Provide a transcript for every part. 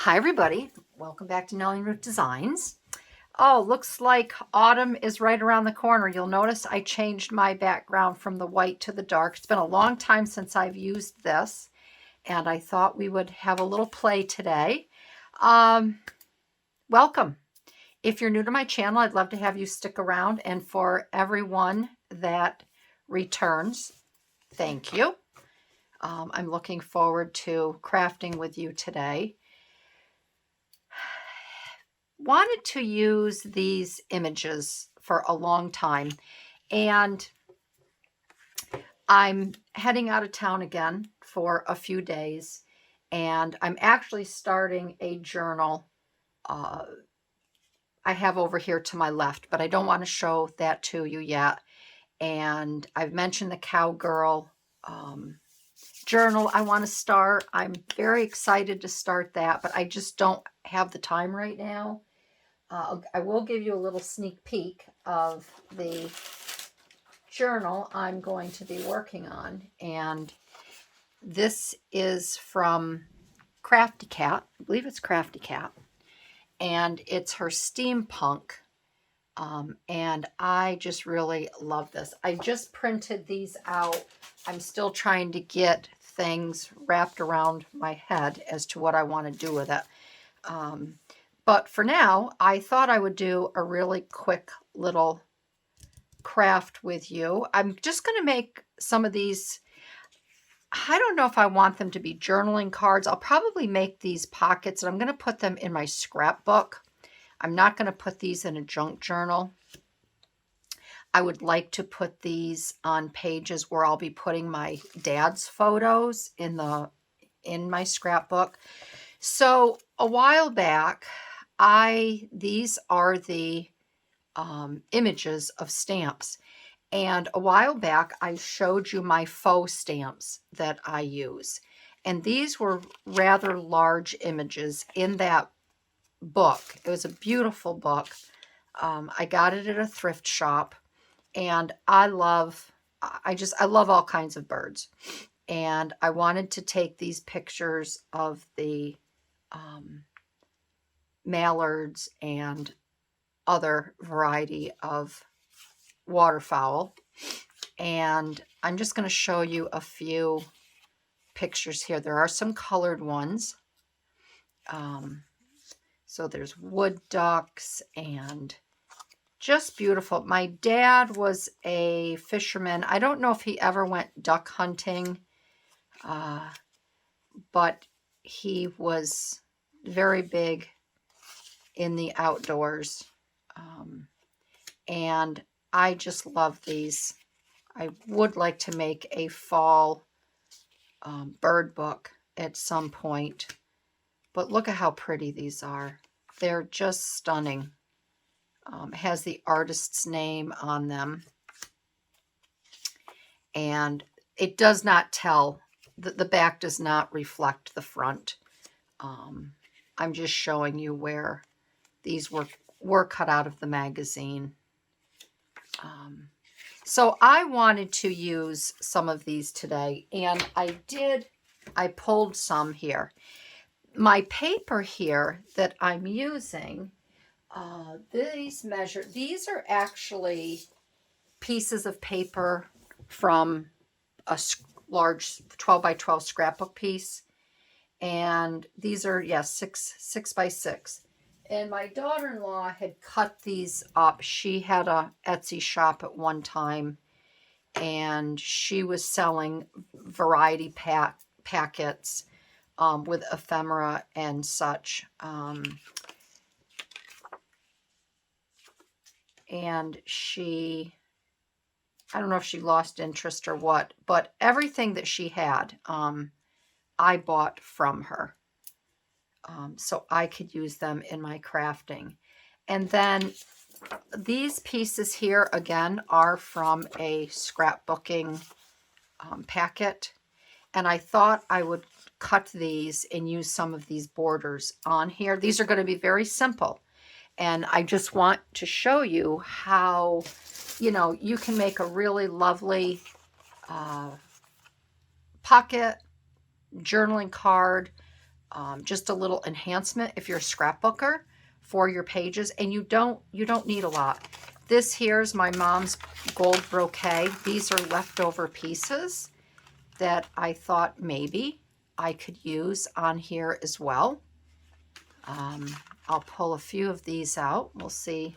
Hi everybody, welcome back to Nellie and Ruth Designs. Oh, looks like autumn is right around the corner. You'll notice I changed my background from the white to the dark. It's been a long time since I've used this, and I thought we would have a little play today. Welcome. If you're new to my channel, I'd love to have you stick around, and for everyone that returns, thank you. I'm looking forward to crafting with you today. Wanted to use these images for a long time, and I'm heading out of town again for a few days, and I'm actually starting a journal I have over here to my left, but I don't want to show that to you yet. And I've mentioned the cowgirl journal I want to start. I'm very excited to start that, but I just don't have the time right now. I will give you a little sneak peek of the journal I'm going to be working on. And this is from Crafty Cat. I believe it's Crafty Cat. And it's her steampunk. And I just really love this. I just printed these out. I'm still trying to get things wrapped around my head as to what I want to do with it. But for now, I thought I would do a really quick little craft with you. I'm just going to make some of these. I don't know if I want them to be journaling cards. I'll probably make these pockets, and I'm going to put them in my scrapbook. I'm not going to put these in a junk journal. I would like to put these on pages where I'll be putting my dad's photos in my scrapbook. So a while back, these are the images of stamps. And a while back, I showed you my faux stamps that I use. And these were rather large images in that book. It was a beautiful book. I got it at a thrift shop. And I love all kinds of birds. And I wanted to take these pictures of the mallards and other variety of waterfowl. And I'm just going to show you a few pictures here. There are some colored ones. So there's wood ducks and just beautiful. My dad was a fisherman. I don't know if he ever went duck hunting, but he was very big in the outdoors. And I just love these. I would like to make a fall bird book at some point. But look at how pretty these are. They're just stunning. Has the artist's name on them. And it does not tell, the back does not reflect the front. I'm just showing you where these were cut out of the magazine. So I wanted to use some of these today, and I pulled some here. My paper here that I'm using, these are actually pieces of paper from a large 12 by 12 scrapbook piece. And these are, yes, 6 by 6. And my daughter-in-law had cut these up. She had a Etsy shop at one time, and she was selling variety packets with ephemera and such. And I don't know if she lost interest or what, but everything that she had, I bought from her. So I could use them in my crafting. And then these pieces here, again, are from a scrapbooking packet. And I thought I would cut these and use some of these borders on here. These are going to be very simple. And I just want to show you how, you can make a really lovely pocket journaling card just a little enhancement if you're a scrapbooker for your pages, and you don't need a lot. This here's my mom's gold brocade. These are leftover pieces that I thought maybe I could use on here as well. I'll pull a few of these out. We'll see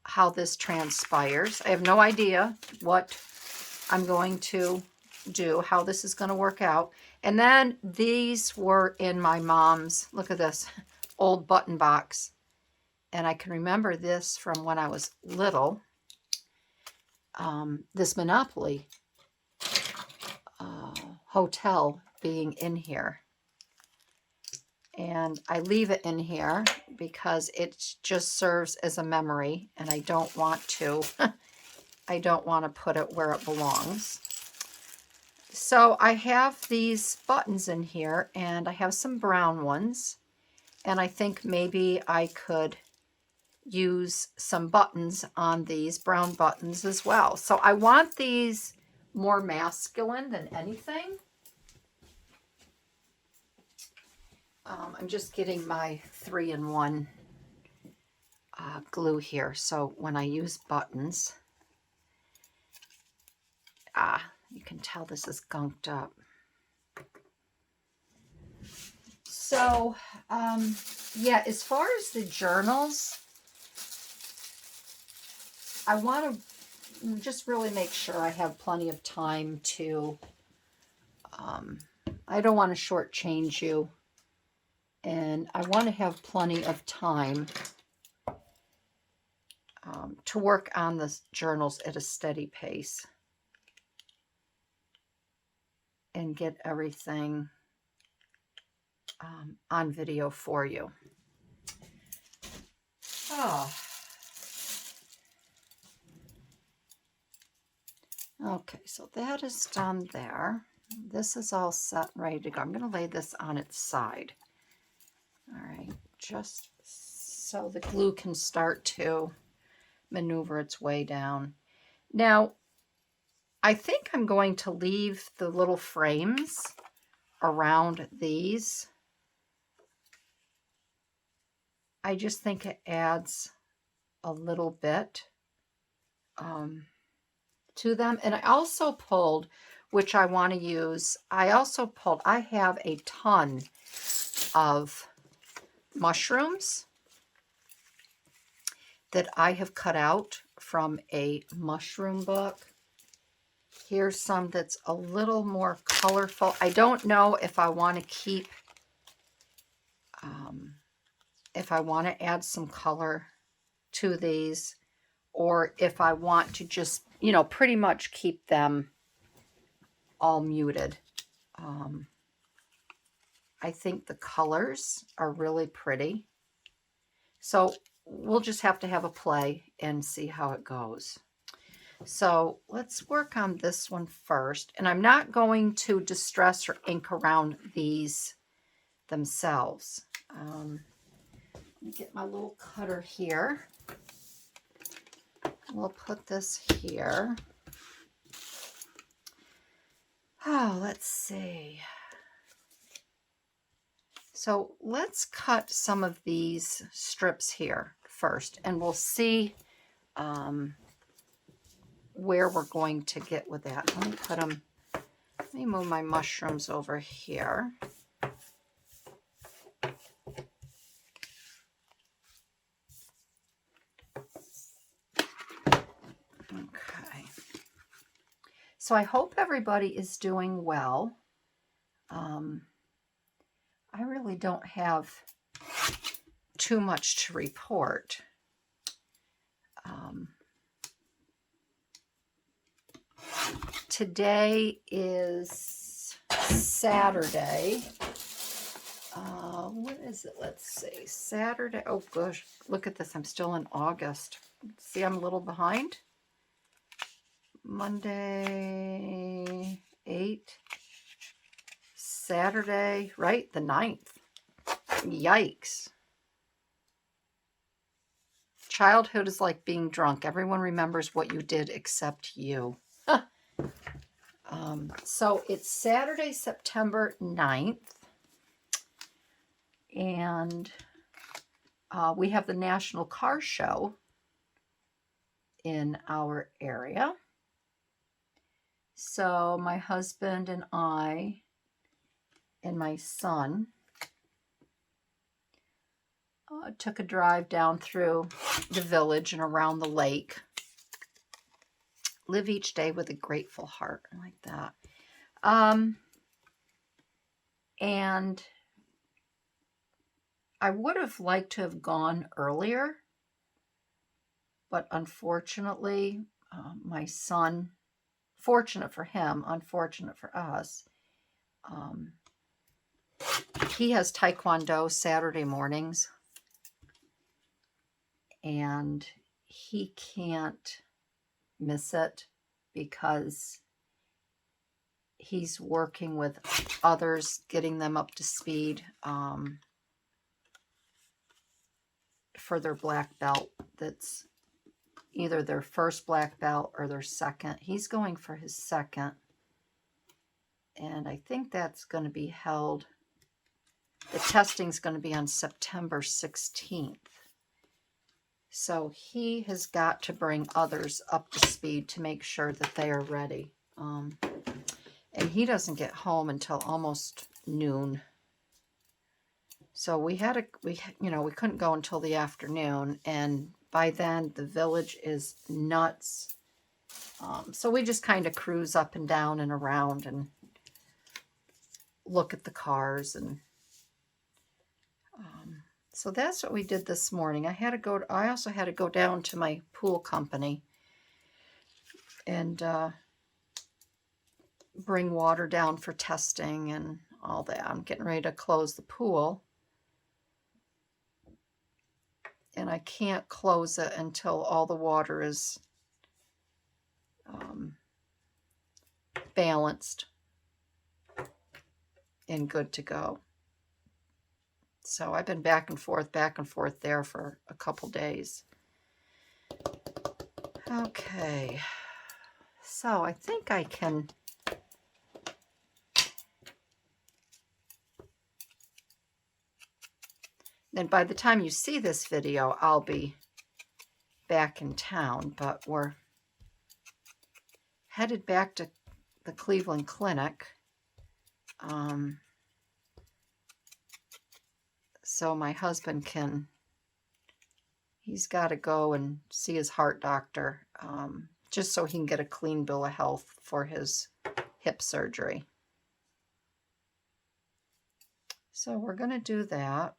how this transpires. I have no idea what I'm going to do, how this is going to work out. And then these were in my mom's, look at this, old button box. And I can remember this from when I was little, this Monopoly hotel being in here. And I leave it in here because it just serves as a memory, and I don't want to I don't want to put it where it belongs. So I have these buttons in here, and I have some brown ones, and I think maybe I could use some buttons on these brown buttons as well. So I want these more masculine than anything. I'm just getting my 3-in-1 glue here. So when I use buttons, you can tell this is gunked up. So, yeah, as far as the journals, I want to just really make sure I have plenty of time to, I don't want to shortchange you. And I want to have plenty of time to work on the journals at a steady pace and get everything on video for you. Oh. Okay, so that is done there. This is all set, ready to go. I'm going to lay this on its side. All right, just so the glue can start to maneuver its way down. Now, I think I'm going to leave the little frames around these. I just think it adds a little bit to them. And I also pulled, which I want to use, I have a ton of mushrooms that I have cut out from a mushroom book. Here's some that's a little more colorful. I don't know if I want to keep, if I want to add some color to these, or if I want to just, pretty much keep them all muted. I think the colors are really pretty. So we'll just have to have a play and see how it goes. So let's work on this one first. And I'm not going to distress or ink around these themselves. Let me get my little cutter here. We'll put this here. Oh, let's see. So let's cut some of these strips here first, and we'll see where we're going to get with that. Let me move my mushrooms over here. Okay. So I hope everybody is doing well. I really don't have too much to report. Today is Saturday. What is it? Let's see. Saturday. Oh, gosh. Look at this. I'm still in August. See, I'm a little behind. Monday, 8. Saturday, right? The 9th. Yikes. Childhood is like being drunk. Everyone remembers what you did except you. So it's Saturday, September 9th. And we have the National Car Show in our area. So my husband and I and my son took a drive down through the village and around the lake. Live each day with a grateful heart. I like that. And I would have liked to have gone earlier, but unfortunately, my son, fortunate for him, unfortunate for us, he has Taekwondo Saturday mornings, and he can't miss it because he's working with others, getting them up to speed for their black belt. That's either their first black belt or their second. He's going for his second, and I think that's going to be held, the testing's going to be on September 16th. So he has got to bring others up to speed to make sure that they are ready. And he doesn't get home until almost noon. So we couldn't go until the afternoon, and by then the village is nuts. So we just kind of cruise up and down and around and look at the cars, and so that's what we did this morning. I also had to go down to my pool company and bring water down for testing and all that. I'm getting ready to close the pool, and I can't close it until all the water is balanced and good to go. So I've been back and forth there for a couple days. Okay, so I think I can then by the time you see this video, I'll be back in town, but we're headed back to the Cleveland Clinic. So my husband he's got to go and see his heart doctor, just so he can get a clean bill of health for his hip surgery. So we're going to do that.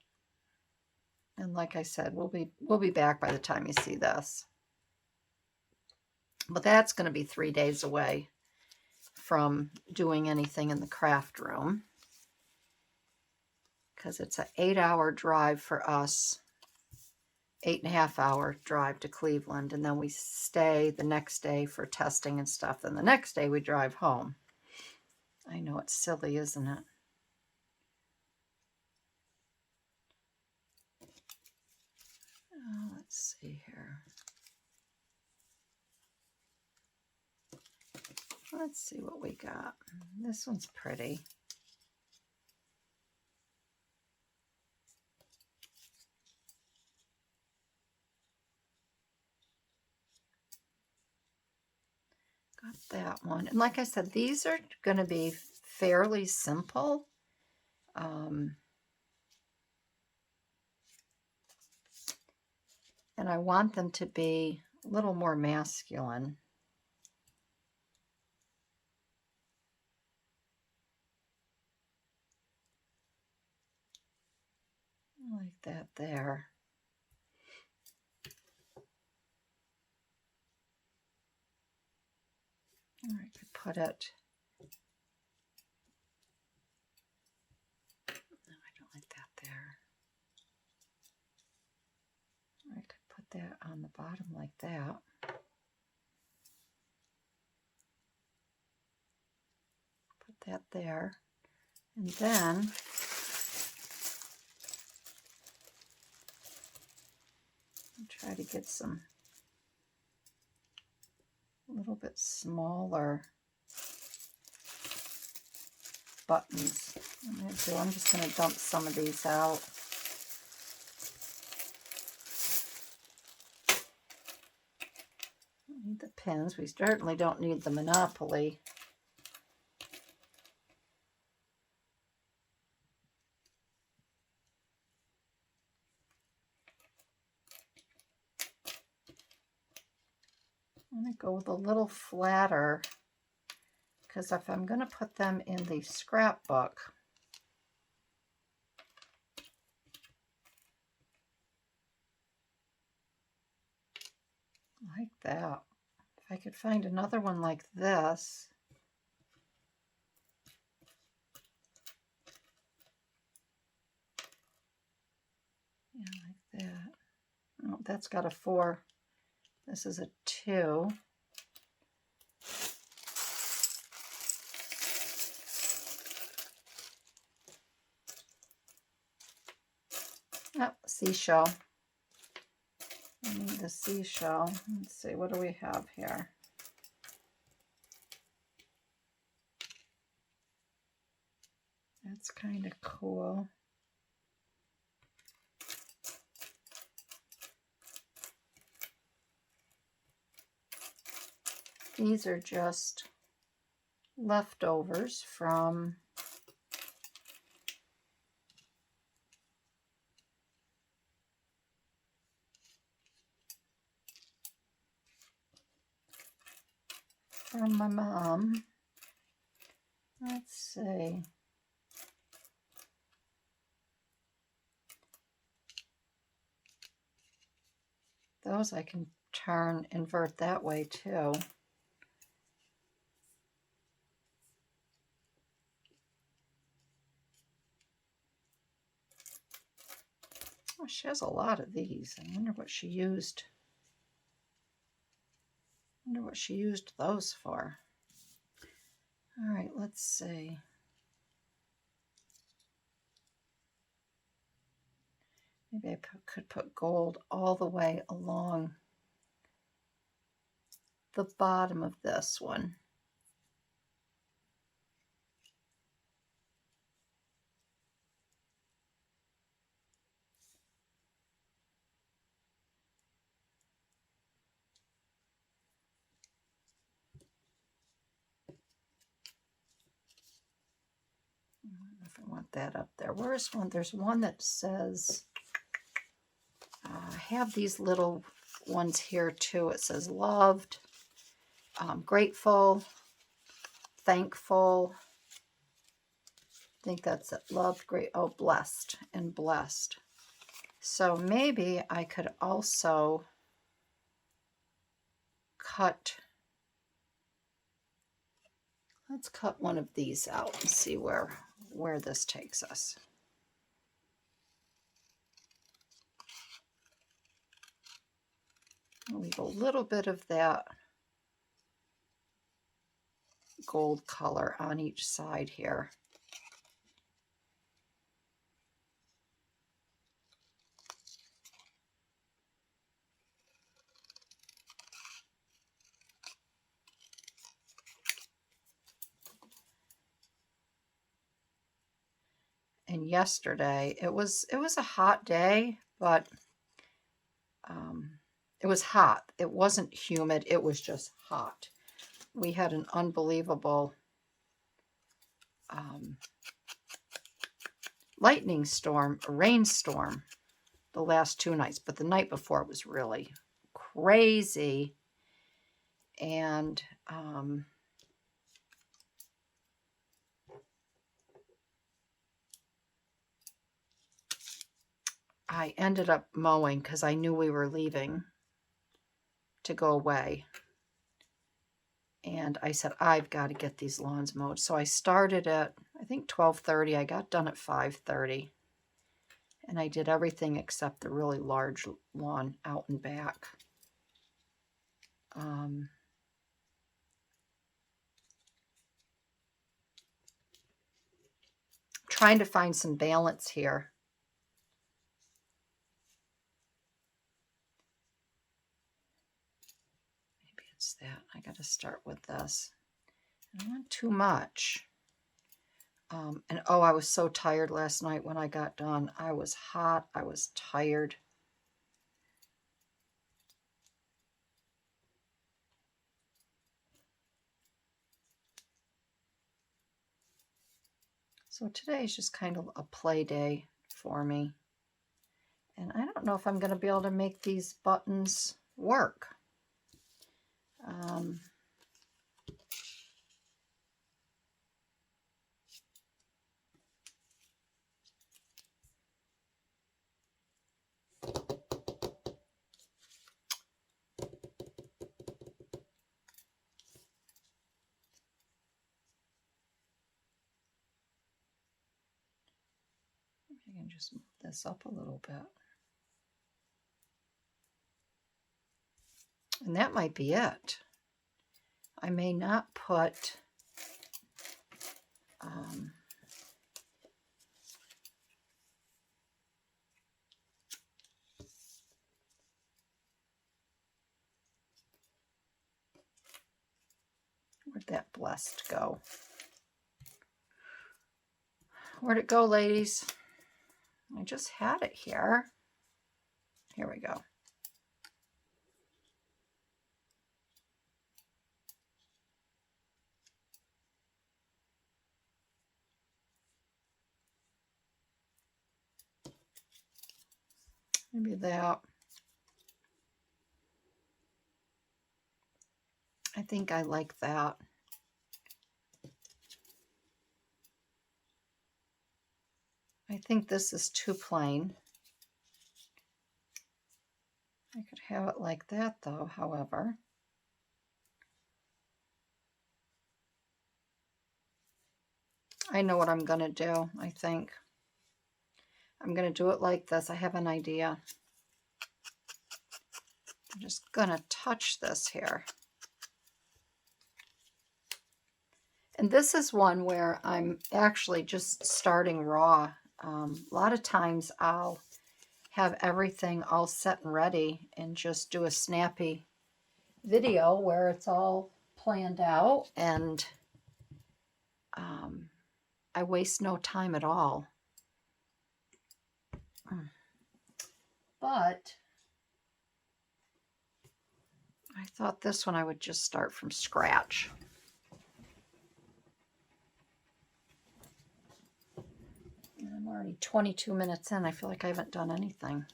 And like I said, we'll be back by the time you see this. But that's going to be 3 days away from doing anything in the craft room, because it's an 8-hour drive for us, 8.5-hour drive to Cleveland, and then we stay the next day for testing and stuff. Then the next day we drive home. I know it's silly, isn't it? Let's see here. Let's see what we got. This one's pretty. Got that one. And like I said, these are going to be fairly simple. And I want them to be a little more masculine. Like that there. Or I could put it. No, I don't like that there. Or I could put that on the bottom like that. Put that there. And then I'll try to get some a little bit smaller buttons. I'm just going to dump some of these out. Don't need the pins. We certainly don't need the Monopoly. I'm going to go with a little flatter, because if I'm going to put them in the scrapbook, like that. If I could find another one like this. Yeah, like that. Oh, that's got a 4. This is a 2. Oh, seashell. I need the seashell. Let's see, what do we have here? That's kind of cool. These are just leftovers from my mom. Let's see. Those I can invert that way too. Oh, she has a lot of these. I wonder what she used. I wonder what she used those for. All right, let's see. Maybe I could put gold all the way along the bottom of this one. I don't know if I want that up there. Where's one? There's one that says, I have these little ones here too. It says loved, grateful, thankful. I think that's it. Loved, great. Oh, blessed and blessed. So maybe I could also cut. Let's cut one of these out and see where this takes us. I'll leave a little bit of that gold color on each side here. And yesterday it was a hot day, but it was hot. It wasn't humid. It was just hot. We had an unbelievable lightning storm, a rainstorm the last 2 nights, but the night before it was really crazy. And I ended up mowing because I knew we were leaving to go away. And I said, I've got to get these lawns mowed. So I started at, I think, 12:30. I got done at 5:30. And I did everything except the really large lawn out and back. Trying to find some balance here. Maybe it's that. I got to start with this. I don't want too much. And oh, I was so tired last night when I got done. I was hot. I was tired. So today is just kind of a play day for me. And I don't know if I'm going to be able to make these buttons work. I can just move this up a little bit. And that might be it. I may not put where'd that blessed go? Where'd it go, ladies? I just had it here. Here we go. Maybe that. I think I like that. I think this is too plain. I could have it like that though, however. I know what I'm going to do, I think. I'm going to do it like this. I have an idea. I'm just going to touch this here. And this is one where I'm actually just starting raw. A lot of times I'll have everything all set and ready and just do a snappy video where it's all planned out, and I waste no time at all. But I thought this one I would just start from scratch. And I'm already 22 minutes in. I feel like I haven't done anything.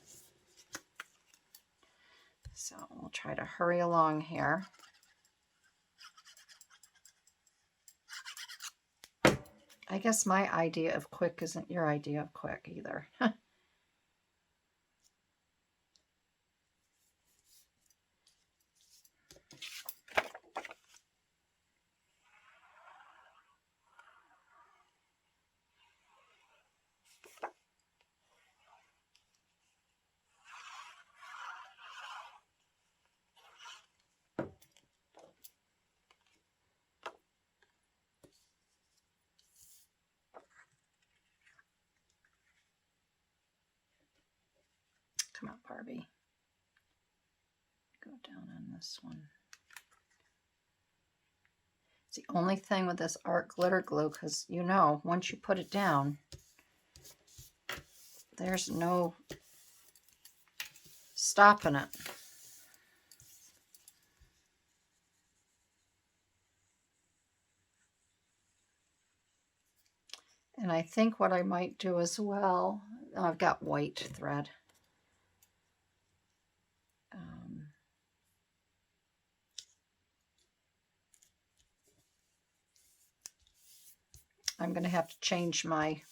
So we'll try to hurry along here. I guess my idea of quick isn't your idea of quick either. Come on, Barbie. Go down on this one. It's the only thing with this art glitter glue, because you know, once you put it down, there's no stopping it. And I think what I might do as well, I've got white thread. I'm going to have to change my,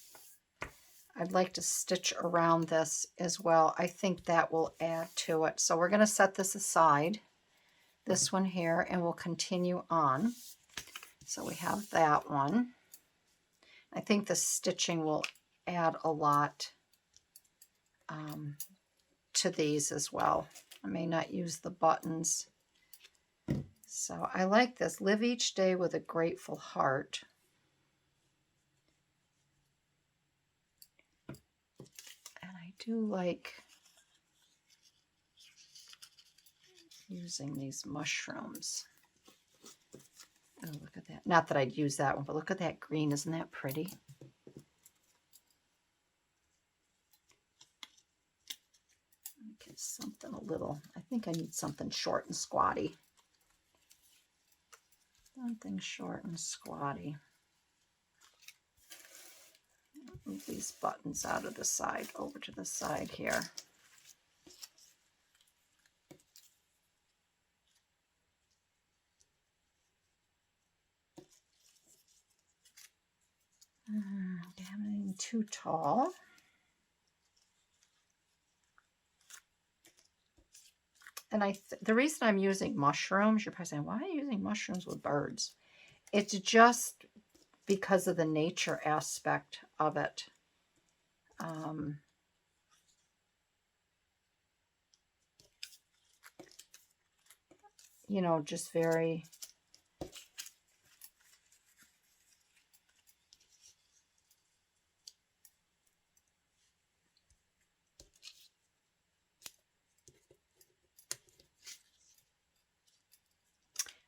I'd like to stitch around this as well. I think that will add to it. So we're going to set this aside, this one here, and we'll continue on. So we have that one. I think the stitching will add a lot to these as well. I may not use the buttons. So I like this. Live each day with a grateful heart. And I do like using these mushrooms. Oh, look at that. Not that I'd use that one, but look at that green. Isn't that pretty? something a little, I think I need something short and squatty. Something short and squatty. Move these buttons out of the side, over to the side here. Damn, too tall. And the reason I'm using mushrooms, you're probably saying, why are you using mushrooms with birds? It's just because of the nature aspect of it. You know, just very...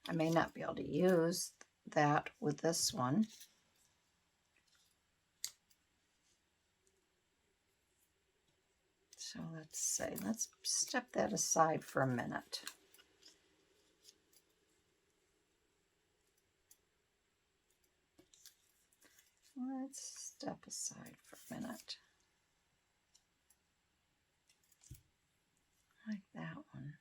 I may not be able to use that with this one. So let's step that aside for a minute. Let's step aside for a minute. Like that one.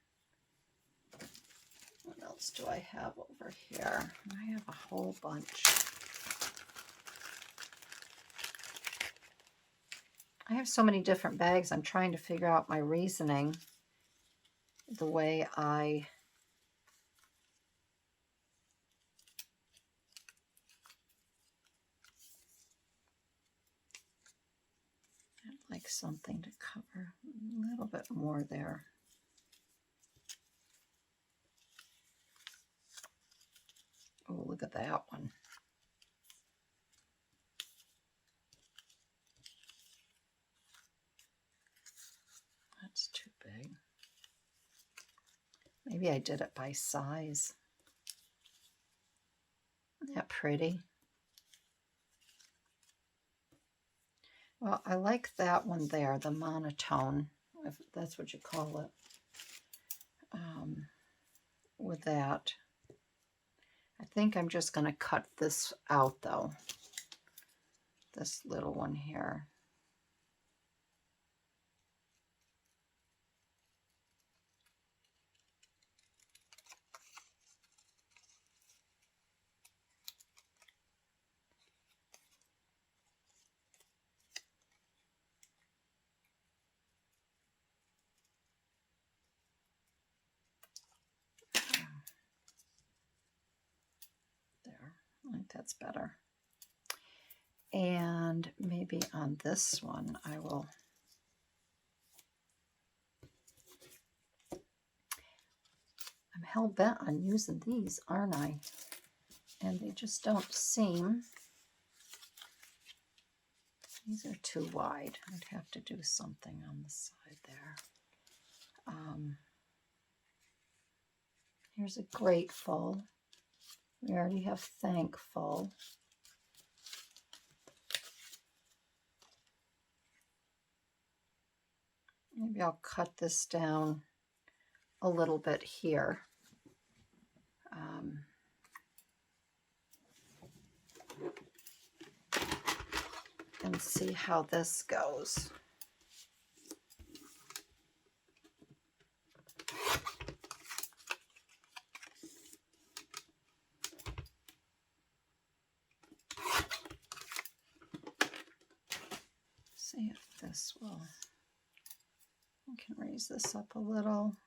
What else do I have over here? I have a whole bunch. I have so many different bags. I'm trying to figure out my reasoning, the way I I'd like something to cover a little bit more there. Oh, look at that one. That's too big. Maybe I did it by size. Isn't that pretty? Well, I like that one there, the monotone, if that's what you call it. With that, I think I'm just going to cut this out, though. This little one here. I think that's better. And maybe on this one, I will... I'm hell-bent on using these, aren't I? And they just don't seem... These are too wide. I'd have to do something on the side there. Here's a grateful. We already have thankful. Maybe I'll cut this down a little bit here. And see how this goes. See if this will... I can raise this up a little.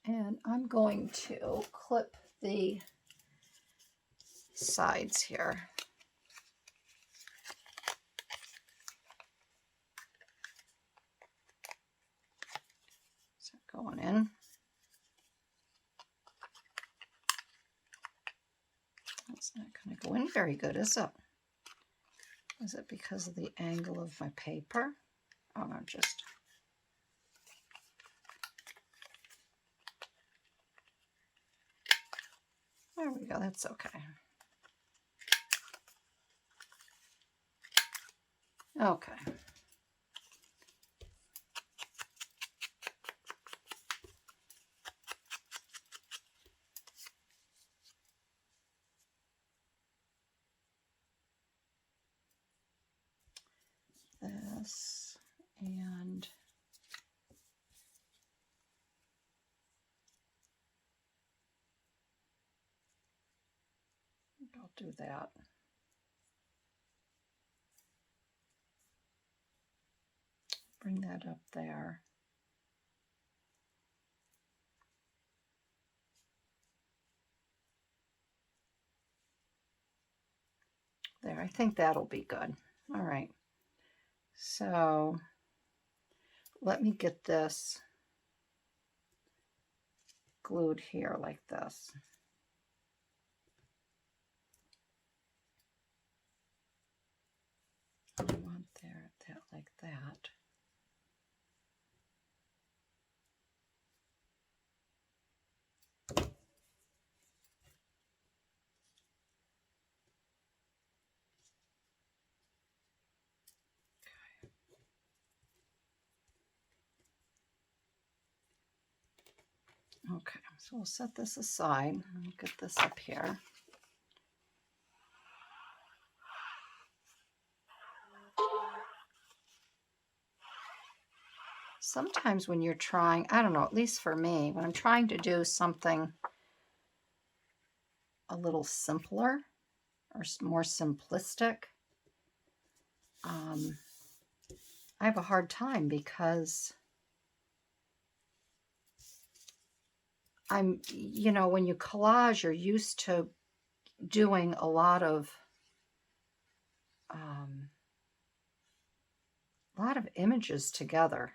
And I'm going to clip the sides here. So going in. That's not going to go in very good, is it? Is it because of the angle of my paper? Oh, no, just... There we go, that's okay. Okay. This and I'll do that. Bring that up there. There, I think that'll be good. All right. So let me get this glued here like this. I want that like that. Okay, so we'll set this aside and get this up here. Sometimes when you're trying, I don't know, at least for me, when I'm trying to do something a little simpler or more simplistic, I have a hard time because you know, when you collage, you're used to doing a lot of images together.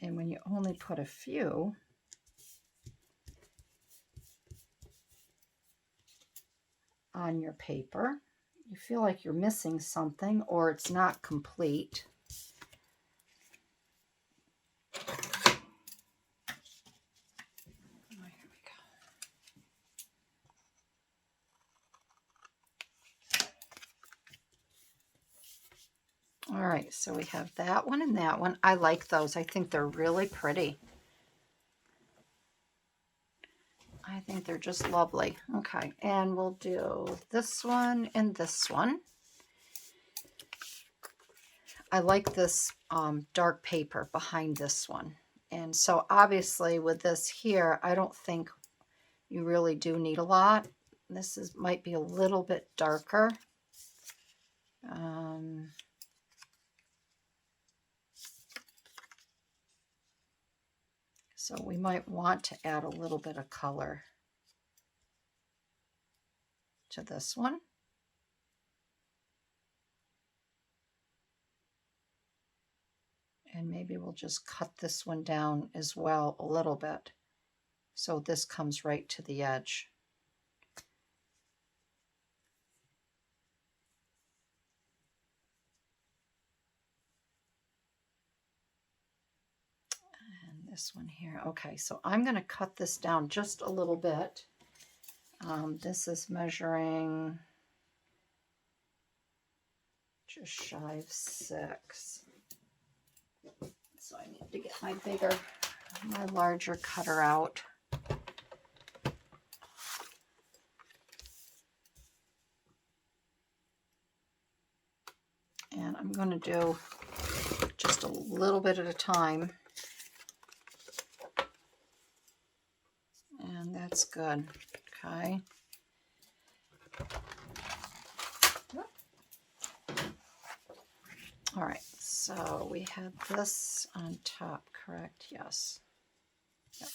And when you only put a few, on your paper, you feel like you're missing something or it's not complete. All right, so we have that one and that one. I like those. I think they're really pretty. I think they're just lovely. Okay, and we'll do this one and this one. I like this dark paper behind this one. And so obviously with this here, I don't think you really do need a lot. This might be a little bit darker. So we might want to add a little bit of color to this one. And maybe we'll just cut this one down as well a little bit. So this comes right to the edge. And this one here. Okay, so I'm going to cut this down just a little bit. This is measuring just shy of 6. So I need to get my larger cutter out. And I'm going to do just a little bit at a time. And that's good. Okay. All right, so we had this on top, correct? Yes. Yep.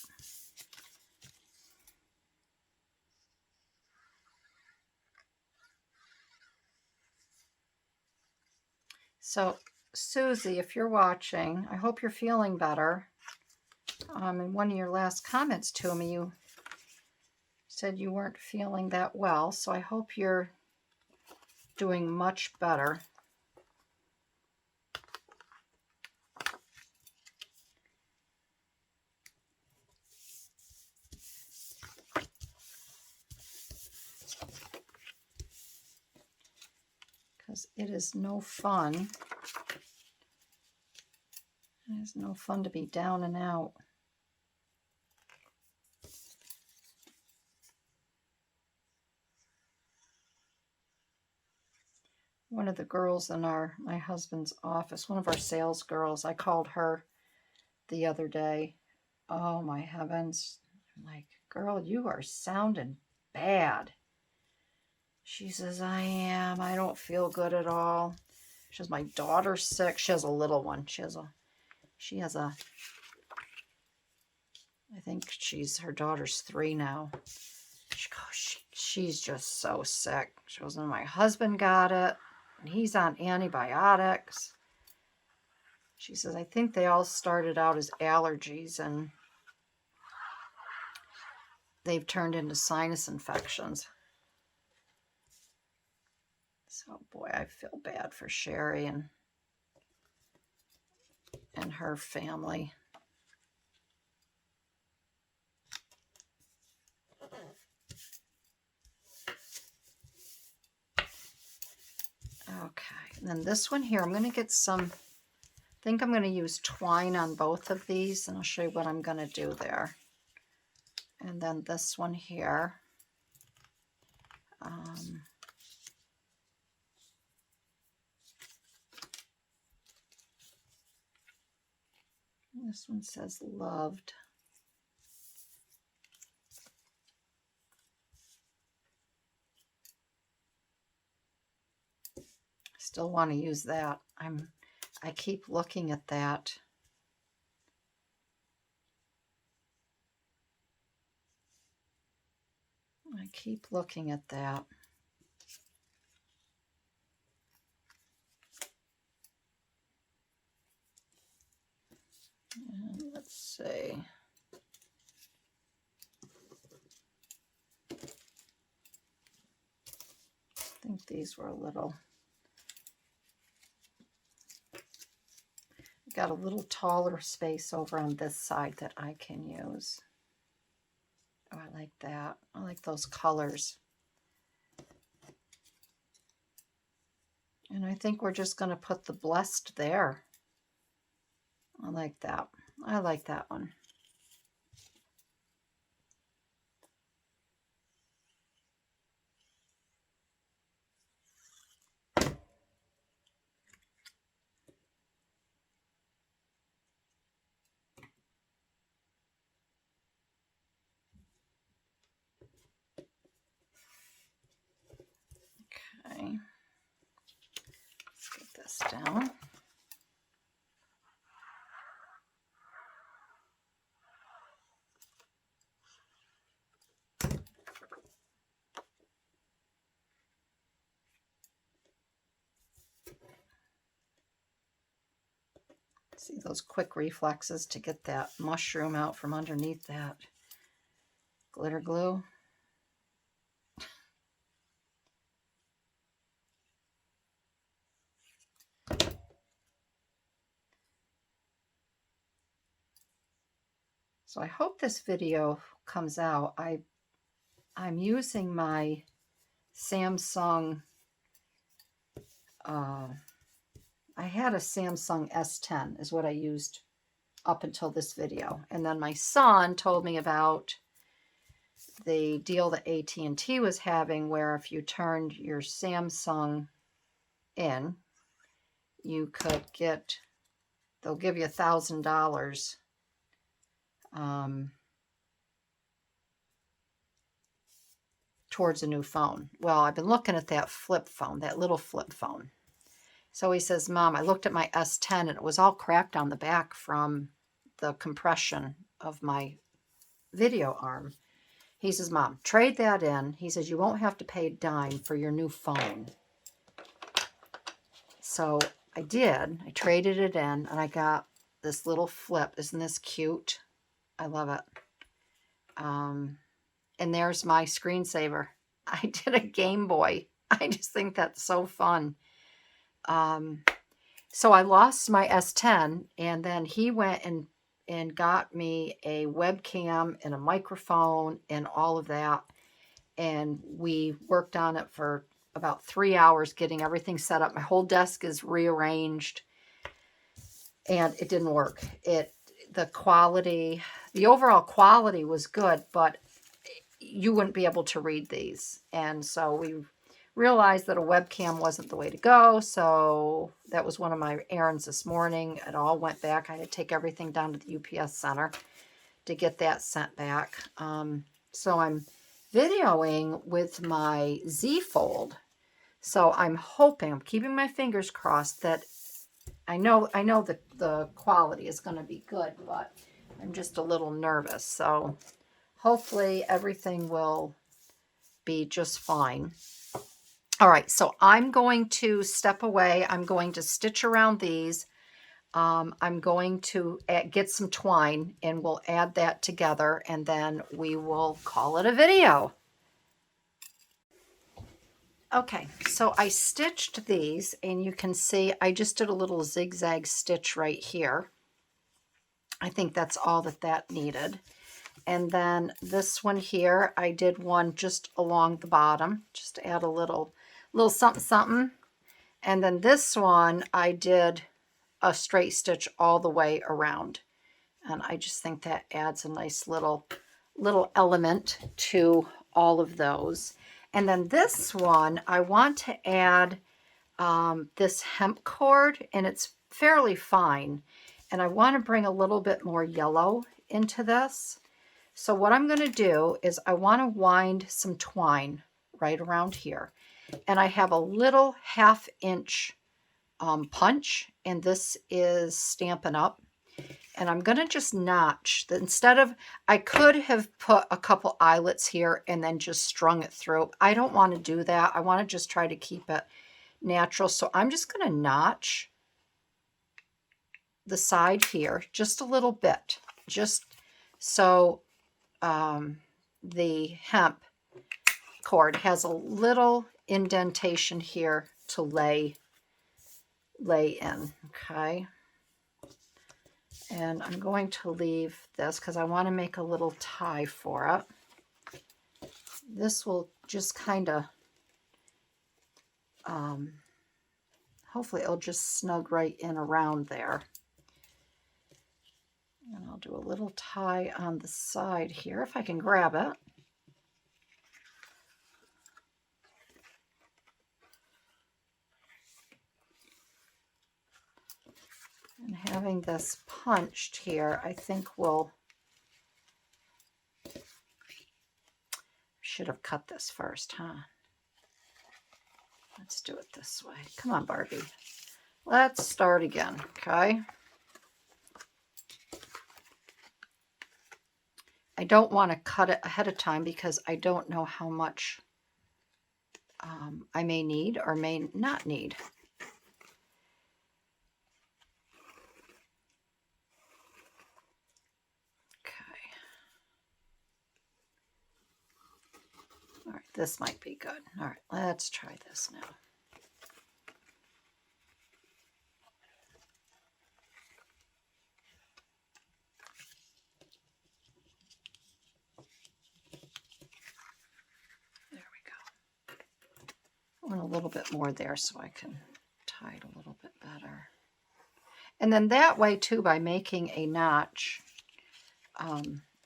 So, Susie, if you're watching, I hope you're feeling better. In one of your last comments to me, you said you weren't feeling that well, so I hope you're doing much better. Because it is no fun. It is no fun to be down and out. One of the girls in my husband's office, one of our sales girls, I called her the other day. Oh my heavens. I'm like, girl, you are sounding bad. She says, I am. I don't feel good at all. She says, my daughter's sick. She has a little one. She has a, I think her daughter's 3 now. She goes, she's just so sick. She goes, and my husband got it, and he's on antibiotics. She says, I think they all started out as allergies, and they've turned into sinus infections. So, boy, I feel bad for Sherry and her family. Okay, and then this one here, I'm going to get some, I think I'm going to use twine on both of these, and I'll show you what I'm going to do there. And then this one here, this one says loved. Still want to use that. I keep looking at that. I keep looking at that. And let's see. I think these were a little, got a little taller space over on this side that I can use. Oh, I like that. I like those colors. And I think we're just going to put the blessed there. I like that. I like that one. Okay. Let's get this down. See those quick reflexes to get that mushroom out from underneath that glitter glue. So I hope this video comes out. I'm using my Samsung, I had a Samsung S10 is what I used up until this video. And then my son told me about the deal that AT&T was having where if you turned your Samsung in, you could get, they'll give you $1,000 towards a new phone. Well, I've been looking at that flip phone, that little flip phone. So he says, Mom, I looked at my S10 and it was all cracked on the back from the compression of my video arm. He says, Mom, trade that in. He says, you won't have to pay a dime for your new phone. So I did. I traded it in and I got this little flip. Isn't this cute? I love it. and there's my screensaver. I did a Game Boy. I just think that's so fun. So I lost my S10, and then he went and got me a webcam and a microphone and all of that. And we worked on it for about 3 hours getting everything set up. My whole desk is rearranged, and it didn't work. The quality, the overall quality was good, but you wouldn't be able to read these. And so we realized that a webcam wasn't the way to go. So that was one of my errands this morning. It all went back. I had to take everything down to the UPS center to get that sent back. So I'm videoing with my Z Fold. So I'm hoping, I'm keeping my fingers crossed that I know the quality is going to be good, but I'm just a little nervous. So hopefully everything will be just fine. All right, so I'm going to step away. I'm going to stitch around these. I'm going to get some twine, and we'll add that together, and then we will call it a video. Okay, so I stitched these, and you can see I just did a little zigzag stitch right here. I think that's all that needed. And then this one here, I did one just along the bottom, just to add a little something, something. And then this one, I did a straight stitch all the way around. And I just think that adds a nice little element to all of those. And then this one, I want to add this hemp cord, and it's fairly fine. And I want to bring a little bit more yellow into this. So what I'm going to do is I want to wind some twine right around here. And I have a little 1/2 inch punch, and this is Stampin' Up. And I'm going to just notch. Instead of, I could have put a couple eyelets here and then just strung it through. I don't want to do that. I want to just try to keep it natural. So I'm just going to notch the side here just a little bit, just so the hemp cord has a little indentation here to lay in. Okay. And I'm going to leave this because I want to make a little tie for it. This will just kind of, hopefully it'll just snug right in around there. And I'll do a little tie on the side here if I can grab it. And having this punched here, I think will, should have cut this first, huh? Let's do it this way. Come on, Barbie. Let's start again, okay? I don't want to cut it ahead of time because I don't know how much I may need or may not need. All right, this might be good. All right, let's try this now. There we go. I want a little bit more there so I can tie it a little bit better. And then that way too, by making a notch,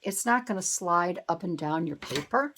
it's not going to slide up and down your paper.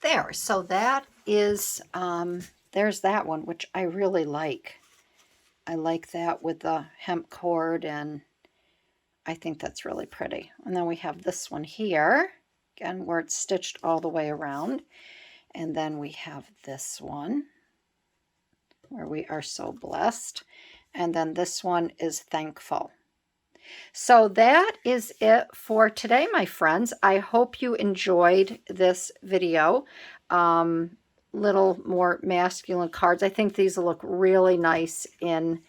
There, so that is, there's that one, which I really like. I like that with the hemp cord, and I think that's really pretty. And then we have this one here, again, where it's stitched all the way around. And then we have this one where we are so blessed. And then this one is thankful. So that is it for today, my friends. I hope you enjoyed this video. Little more masculine cards. I think these will look really nice in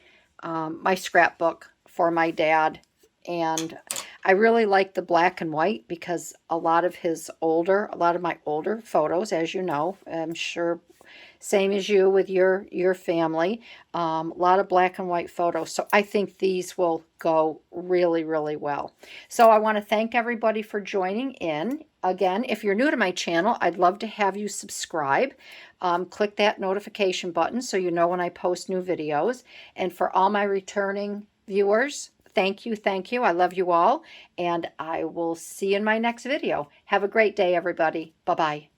my scrapbook for my dad. And I really like the black and white because a lot of my older photos, as you know, I'm sure same as you with your family, a lot of black and white photos. So I think these will go really, really well. So I want to thank everybody for joining in. Again, if you're new to my channel, I'd love to have you subscribe. Click that notification button so you know when I post new videos. And for all my returning viewers, thank you, thank you. I love you all, and I will see you in my next video. Have a great day, everybody. Bye-bye.